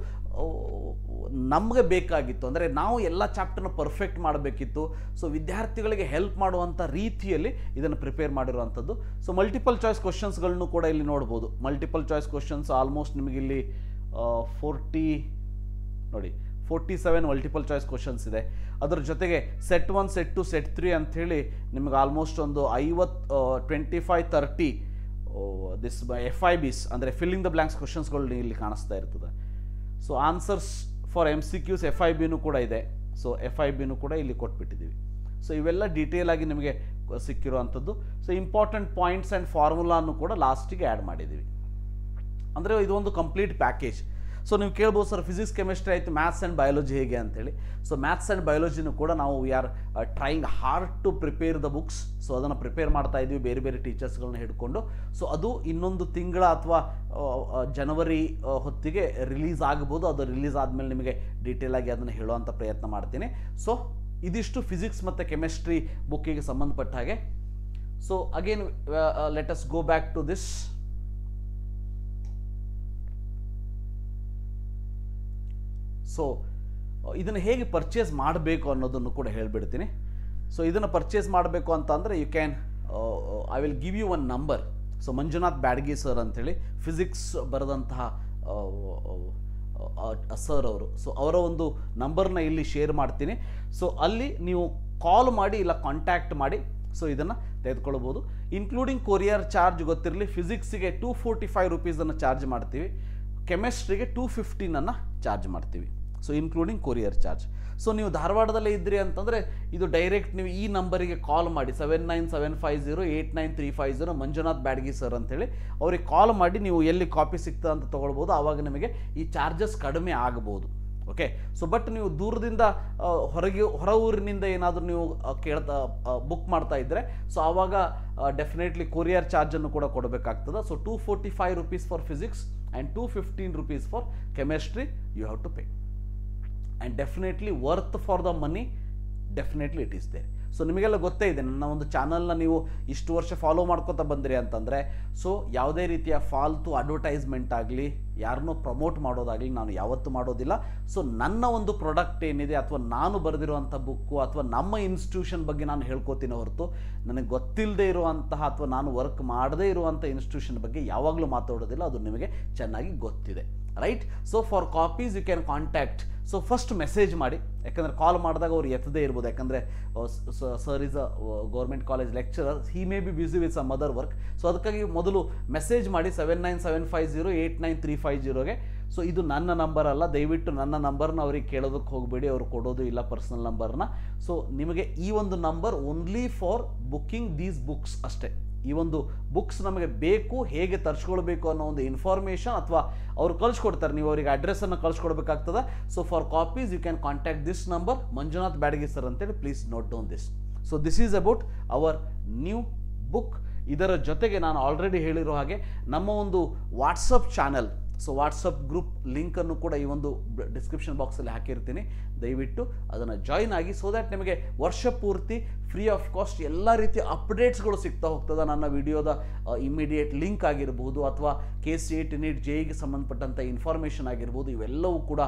ನಮಗೆ ಬೇಕಾಗಿತ್ತು ಅಂದರೆ ನಾವು ಎಲ್ಲ ಚಾಪ್ಟರ್ನ ಪರ್ಫೆಕ್ಟ್ ಮಾಡಬೇಕಿತ್ತು. ಸೊ ವಿದ್ಯಾರ್ಥಿಗಳಿಗೆ ಹೆಲ್ಪ್ ಮಾಡುವಂಥ ರೀತಿಯಲ್ಲಿ ಇದನ್ನು ಪ್ರಿಪೇರ್ ಮಾಡಿರುವಂಥದ್ದು. ಸೊ ಮಲ್ಟಿಪಲ್ ಚಾಯ್ಸ್ ಕ್ವಶನ್ಸ್ಗಳನ್ನು ಕೂಡ ಇಲ್ಲಿ ನೋಡ್ಬೋದು. ಮಲ್ಟಿಪಲ್ ಚಾಯ್ಸ್ ಕ್ವಶನ್ಸ್ ಆಲ್ಮೋಸ್ಟ್ ನಿಮಗಿಲ್ಲಿ 47 ಮಲ್ಟಿಪಲ್ ಚಾಯ್ಸ್ ಕ್ವಶನ್ಸ್ ಇದೆ. ಅದರ ಜೊತೆಗೆ ಸೆಟ್ 1, ಸೆಟ್ 2, ಸೆಟ್ 3 ಅಂಥೇಳಿ ನಿಮಗೆ ಆಲ್ಮೋಸ್ಟ್ ಒಂದು 25-30 FIBs ಅಂದರೆ ಫಿಲ್ಲಿಂಗ್ ದ ಬ್ಲ್ಯಾಂಕ್ಸ್ ಕ್ವಶನ್ಸ್ಗಳು ಇಲ್ಲಿ ಕಾಣಿಸ್ತಾ ಇರ್ತದೆ. ಸೊ ಆನ್ಸರ್ಸ್ ಫಾರ್ MCQs FIBನೂ ಕೂಡ ಇದೆ. ಸೊ FIBನೂ ಕೂಡ ಇಲ್ಲಿ ಕೊಟ್ಬಿಟ್ಟಿದ್ದೀವಿ. ಸೊ ಇವೆಲ್ಲ ಡೀಟೇಲ್ ಆಗಿ ನಿಮಗೆ ಸಿಕ್ಕಿರುವಂಥದ್ದು. ಸೊ ಇಂಪಾರ್ಟೆಂಟ್ ಪಾಯಿಂಟ್ಸ್ ಆ್ಯಂಡ್ ಫಾರ್ಮುಲಾನು ಕೂಡ ಲಾಸ್ಟಿಗೆ ಆ್ಯಡ್ ಮಾಡಿದ್ದೀವಿ. ಅಂದರೆ ಇದೊಂದು ಕಂಪ್ಲೀಟ್ ಪ್ಯಾಕೇಜ್. ಸೊ ನೀವು ಕೇಳ್ಬೋದು ಸರ್ ಫಿಸಿಕ್ಸ್ ಕೆಮಿಸ್ಟ್ರಿ ಆಯಿತು, ಮ್ಯಾಥ್ಸ್ ಆ್ಯಂಡ್ ಬಯಾಲಜಿ ಹೇಗೆ ಅಂತೇಳಿ. ಸೊ ಮ್ಯಾಥ್ಸ್ ಆ್ಯಂಡ್ ಬಯಾಲಜಿನೂ ಕೂಡ ನಾವು we are trying hard to prepare the books. So ಅದನ್ನು ಪ್ರಿಪೇರ್ ಮಾಡ್ತಾ ಇದ್ದೀವಿ ಬೇರೆ ಬೇರೆ ಟೀಚರ್ಸ್ಗಳನ್ನ ಹಿಡ್ಕೊಂಡು. ಸೊ ಅದು ಇನ್ನೊಂದು ತಿಂಗಳ ಅಥವಾ ಜನವರಿ ಹೊತ್ತಿಗೆ ರಿಲೀಸ್ ಆಗ್ಬೋದು. ಅದು ರಿಲೀಸ್ ಆದಮೇಲೆ ನಿಮಗೆ ಡೀಟೇಲ್ ಆಗಿ ಅದನ್ನು ಹೇಳುವಂಥ ಪ್ರಯತ್ನ ಮಾಡ್ತೀನಿ. ಸೊ ಇದಿಷ್ಟು ಫಿಸಿಕ್ಸ್ ಮತ್ತು ಕೆಮಿಸ್ಟ್ರಿ ಬುಕ್ಕಿಗೆ ಸಂಬಂಧಪಟ್ಟ ಹಾಗೆ. So again let us go back to this. So ಇದನ್ನು ಹೇಗೆ ಪರ್ಚೇಸ್ ಮಾಡಬೇಕು ಅನ್ನೋದನ್ನು ಕೂಡ ಹೇಳಿಬಿಡ್ತೀನಿ. ಸೊ ಇದನ್ನು ಪರ್ಚೇಸ್ ಮಾಡಬೇಕು ಅಂತ ಅಂದರೆ you can I will give you one number. So Manjunath Byadgi sir ಅಂಥೇಳಿ ಫಿಸಿಕ್ಸ್ ಬರೆದಂತಹ ಸರ್ ಅವರು. ಸೊ ಅವರ ಒಂದು ನಂಬರ್ನ ಇಲ್ಲಿ ಶೇರ್ ಮಾಡ್ತೀನಿ. ಸೊ ಅಲ್ಲಿ ನೀವು ಕಾಲ್ ಮಾಡಿ ಇಲ್ಲ ಕಾಂಟ್ಯಾಕ್ಟ್ ಮಾಡಿ ಸೊ ಇದನ್ನು ತೆಗೆದುಕೊಳ್ಬೋದು. ಇನ್ಕ್ಲೂಡಿಂಗ್ ಕೊರಿಯರ್ ಚಾರ್ಜ್ ಗೊತ್ತಿರಲಿ. ಫಿಸಿಕ್ಸಿಗೆ 245 ರುಪೀಸನ್ನು ಚಾರ್ಜ್ ಮಾಡ್ತೀವಿ, ಕೆಮಿಸ್ಟ್ರಿಗೆ 215 ಚಾರ್ಜ್ ಮಾಡ್ತೀವಿ. So including courier charge. So ನೀವು ಧಾರವಾಡದಲ್ಲೇ ಇದ್ರಿ ಅಂತಂದರೆ ಇದು ಡೈರೆಕ್ಟ್ ನೀವು ಈ ನಂಬರಿಗೆ ಕಾಲ್ ಮಾಡಿ 7975089350 ಮಂಜುನಾಥ್ ಬ್ಯಾಡಗಿ ಸರ್ ಅಂತೇಳಿ ಅವ್ರಿಗೆ ಕಾಲ್ ಮಾಡಿ ನೀವು ಎಲ್ಲಿ ಕಾಪಿ ಸಿಗ್ತದೆ ಅಂತ ತೊಗೊಳ್ಬೋದು. ಆವಾಗ ನಿಮಗೆ ಈ ಚಾರ್ಜಸ್ ಕಡಿಮೆ ಆಗ್ಬೋದು. ಓಕೆ. ಸೊ ಬಟ್ ನೀವು ದೂರದಿಂದ ಹೊರ ಊರಿನಿಂದ ಏನಾದರೂ ನೀವು ಬುಕ್ ಮಾಡ್ತಾ ಇದ್ದರೆ ಸೊ ಆವಾಗ ಡೆಫಿನೆಟ್ಲಿ ಕೊರಿಯರ್ ಚಾರ್ಜನ್ನು ಕೂಡ ಕೊಡಬೇಕಾಗ್ತದೆ. So 245 rupees for physics and 215 rupees for chemistry you have to pay. And definitely worth for the money definitely it is there. So ನಿಮಗೆಲ್ಲ ಗೊತ್ತೇ ಇದೆ, ನನ್ನ ಒಂದು ಚಾನಲ್ನ ನೀವು ಇಷ್ಟು ವರ್ಷ ಫಾಲೋ ಮಾಡ್ಕೊತಾ ಬಂದಿರಿ ಅಂತಂದರೆ ಸೊ ಯಾವುದೇ ರೀತಿಯ ಫಾಲ್ತು ಅಡ್ವರ್ಟೈಸ್ಮೆಂಟ್ ಆಗಲಿ ಯಾರನ್ನೂ ಪ್ರಮೋಟ್ ಮಾಡೋದಾಗಲಿ ನಾನು ಯಾವತ್ತೂ ಮಾಡೋದಿಲ್ಲ. ಸೊ ನನ್ನ ಒಂದು ಪ್ರಾಡಕ್ಟ್ ಏನಿದೆ ಅಥವಾ ನಾನು ಬರೆದಿರುವಂಥ ಬುಕ್ಕು ಅಥವಾ ನಮ್ಮ ಇನ್ಸ್ಟಿಟ್ಯೂಷನ್ ಬಗ್ಗೆ ನಾನು ಹೇಳ್ಕೊತೀನಿ ಹೊರತು ನನಗೆ ಗೊತ್ತಿಲ್ಲದೆ ಇರುವಂತಹ ಅಥವಾ ನಾನು ವರ್ಕ್ ಮಾಡದೇ ಇರುವಂಥ ಇನ್ಸ್ಟಿಟ್ಯೂಷನ್ ಬಗ್ಗೆ ಯಾವಾಗಲೂ ಮಾತಾಡೋದಿಲ್ಲ. ಅದು ನಿಮಗೆ ಚೆನ್ನಾಗಿ ಗೊತ್ತಿದೆ, right? So for copies you can contact. So first message ಮಾಡಿ, ಯಾಕಂದರೆ ಕಾಲ್ ಮಾಡಿದಾಗ ಅವ್ರು ಎತ್ತದೇ ಇರ್ಬೋದು. ಯಾಕಂದರೆ sir is a government college lecturer, he may be busy with some other work. So ಅದಕ್ಕಾಗಿ ಮೊದಲು ಮೆಸೇಜ್ ಮಾಡಿ 7975089350ಗೆ. ಸೊ ಇದು ನನ್ನ ನಂಬರ್ ಅಲ್ಲ, ದಯವಿಟ್ಟು ನನ್ನ ನಂಬರ್ನ ಅವ್ರಿಗೆ ಕೇಳೋದಕ್ಕೆ ಹೋಗಬೇಡಿ, ಅವ್ರು ಕೊಡೋದು ಇಲ್ಲ ಪರ್ಸನಲ್ ನಂಬರ್ನ. ಸೊ ನಿಮಗೆ ಈ ಒಂದು number only for booking these books ಅಷ್ಟೇ. ಈ ಒಂದು ಬುಕ್ಸ್ ನಮಗೆ ಬೇಕು, ಹೇಗೆ ತರಿಸ್ಕೊಳ್ಬೇಕು ಅನ್ನೋ ಒಂದು ಇನ್ಫಾರ್ಮೇಷನ್ ಅಥವಾ ಅವ್ರು ಕಳಿಸ್ಕೊಡ್ತಾರೆ, ನೀವು ಅವರಿಗೆ ಅಡ್ರೆಸ್ಸನ್ನು ಕಳಿಸ್ಕೊಡ್ಬೇಕಾಗ್ತದೆ. So for copies you can contact this number Manjunath Byadgi sir ಅಂತೇಳಿ. Please note down this. So this is about our new book. ಇದರ ಜೊತೆಗೆ ನಾನು ಆಲ್ರೆಡಿ ಹೇಳಿರೋ ಹಾಗೆ ನಮ್ಮ ಒಂದು WhatsApp channel, so WhatsApp group ಲಿಂಕನ್ನು ಕೂಡ ಈ ಒಂದು ಡಿಸ್ಕ್ರಿಪ್ಷನ್ ಬಾಕ್ಸಲ್ಲಿ ಹಾಕಿರ್ತೀನಿ. ದಯವಿಟ್ಟು ಅದನ್ನು ಜಾಯಿನ್ ಆಗಿ. ಸೊ ದ್ಯಾಟ್ ನಿಮಗೆ ವರ್ಷ ಪೂರ್ತಿ ಫ್ರೀ ಆಫ್ ಕಾಸ್ಟ್ ಎಲ್ಲ ರೀತಿಯ ಅಪ್ಡೇಟ್ಸ್ಗಳು ಸಿಗ್ತಾ ಹೋಗ್ತದೆ. ನನ್ನ ವಿಡಿಯೋದ ಇಮಿಡಿಯೇಟ್ ಲಿಂಕ್ ಆಗಿರ್ಬೋದು ಅಥವಾ KCET NEET JEEಗೆ ಸಂಬಂಧಪಟ್ಟಂಥ ಇನ್ಫಾರ್ಮೇಷನ್ ಆಗಿರ್ಬೋದು, ಇವೆಲ್ಲವೂ ಕೂಡ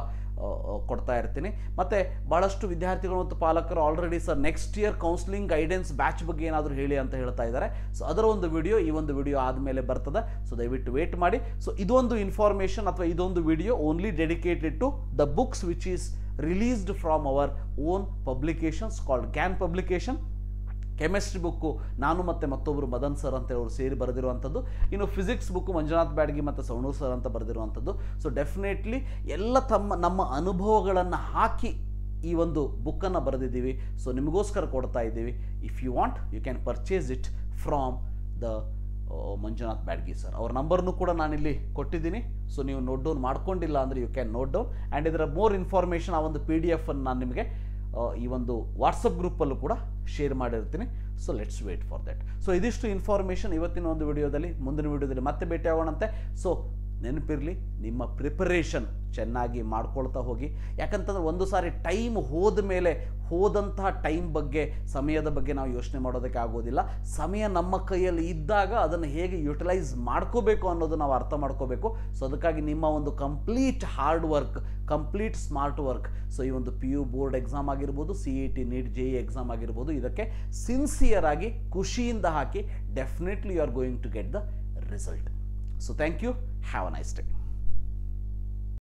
ಕೊಡ್ತಾ ಇರ್ತೀನಿ. ಮತ್ತು ಭಾಳಷ್ಟು ವಿದ್ಯಾರ್ಥಿಗಳು ಮತ್ತು ಪಾಲಕರು already sir next year counselling guidance batch ಬಗ್ಗೆ ಏನಾದರೂ ಹೇಳಿ ಅಂತ ಹೇಳ್ತಾ ಇದ್ದಾರೆ. ಸೊ ಅದರ ಒಂದು ವಿಡಿಯೋ ಈ ಒಂದು ವಿಡಿಯೋ ಆದಮೇಲೆ ಬರ್ತದೆ. ಸೊ ದಯವಿಟ್ಟು ವೇಟ್ ಮಾಡಿ. ಸೊ ಇದೊಂದು ಇನ್ಫಾರ್ಮೇಷನ್ ಅಥವಾ ಇದೊಂದು video only dedicated to the books which is released from our own publications called Gyan publication. Chemistry book ನಾನು ಮತ್ತು ಮತ್ತೊಬ್ಬರು ಮದನ್ ಸರ್ ಅಂತ ಅವರು ಸೇರಿ ಬರೆದಿರುವಂಥದ್ದು. ಇನ್ನು ಫಿಸಿಕ್ಸ್ ಬುಕ್ಕು ಮಂಜುನಾಥ್ ಬ್ಯಾಡಗಿ ಮತ್ತು ಸವಣೂರು ಸರ್ ಅಂತ ಬರೆದಿರುವಂಥದ್ದು. ಸೊ ಡೆಫಿನೆಟ್ಲಿ ಎಲ್ಲ ನಮ್ಮ ಅನುಭವಗಳನ್ನು ಹಾಕಿ ಈ ಒಂದು ಬುಕ್ಕನ್ನು ಬರೆದಿದ್ದೀವಿ. ಸೊ ನಿಮಗೋಸ್ಕರ ಕೊಡ್ತಾ ಇದ್ದೀವಿ. If you want you can purchase it from the Manjunath Byadgi sir. ಅವ್ರ ನಂಬರ್ನು ಕೂಡ ನಾನಿಲ್ಲಿ ಕೊಟ್ಟಿದ್ದೀನಿ. ಸೊ ನೀವು ನೋಟ್ ಡೌನ್ ಮಾಡ್ಕೊಂಡಿಲ್ಲ ಅಂದರೆ you can note down. And ಇದರ ಮೋರ್ ಇನ್ಫಾರ್ಮೇಷನ್ ಆ ಒಂದು PDF ಅನ್ನು ನಾನು ನಿಮಗೆ ಈ ಒಂದು ವಾಟ್ಸಪ್ ಗ್ರೂಪಲ್ಲೂ ಕೂಡ ಶೇರ್ ಮಾಡಿರ್ತೀನಿ. So let's wait for that. So ಇದಿಷ್ಟು ಇನ್ಫಾರ್ಮೇಷನ್ ಇವತ್ತಿನ ಒಂದು ವಿಡಿಯೋದಲ್ಲಿ. ಮುಂದಿನ ವಿಡಿಯೋದಲ್ಲಿ ಮತ್ತೆ ಭೇಟಿ ಆಗೋಣಂತೆ. ಸೊ ನೆನಪಿರಲಿ, ನಿಮ್ಮ ಪ್ರಿಪರೇಷನ್ ಚೆನ್ನಾಗಿ ಮಾಡ್ಕೊಳ್ತಾ ಹೋಗಿ. ಯಾಕಂತಂದ್ರೆ ಒಂದು ಸಾರಿ ಟೈಮ್ ಹೋದ ಮೇಲೆ ಹೋದಂತಹ ಟೈಮ್ ಬಗ್ಗೆ, ಸಮಯದ ಬಗ್ಗೆ ನಾವು ಯೋಚನೆ ಮಾಡೋದಕ್ಕೆ ಆಗೋದಿಲ್ಲ. ಸಮಯ ನಮ್ಮ ಕೈಯಲ್ಲಿ ಇದ್ದಾಗ ಅದನ್ನು ಹೇಗೆ ಯುಟಿಲೈಸ್ ಮಾಡ್ಕೋಬೇಕು ಅನ್ನೋದು ನಾವು ಅರ್ಥ ಮಾಡ್ಕೋಬೇಕು. ಸೊ ಅದಕ್ಕಾಗಿ ನಿಮ್ಮ ಒಂದು complete hard work, complete smart work, so ಈ ಒಂದು PU ಬೋರ್ಡ್ ಎಕ್ಸಾಮ್ ಆಗಿರ್ಬೋದು, CET NEET JEE ಎಕ್ಸಾಮ್ ಆಗಿರ್ಬೋದು, ಇದಕ್ಕೆ ಸಿನ್ಸಿಯರ್ ಆಗಿ ಖುಷಿಯಿಂದ ಹಾಕಿ definitely you are going to get the result. So thank you. Have a nice day.